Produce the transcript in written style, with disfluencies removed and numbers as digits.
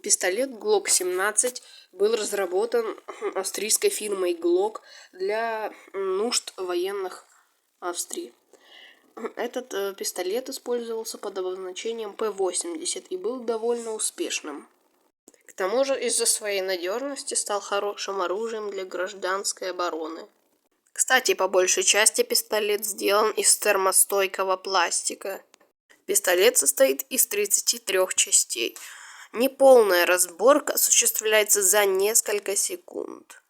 Пистолет Glock 17 был разработан австрийской фирмой Glock для нужд военных Австрии. Этот пистолет использовался под обозначением P80 и был довольно успешным. К тому же из-за своей надежности стал хорошим оружием для гражданской обороны. Кстати, по большей части пистолет сделан из термостойкого пластика. Пистолет состоит из 33 частей. Неполная разборка осуществляется за несколько секунд.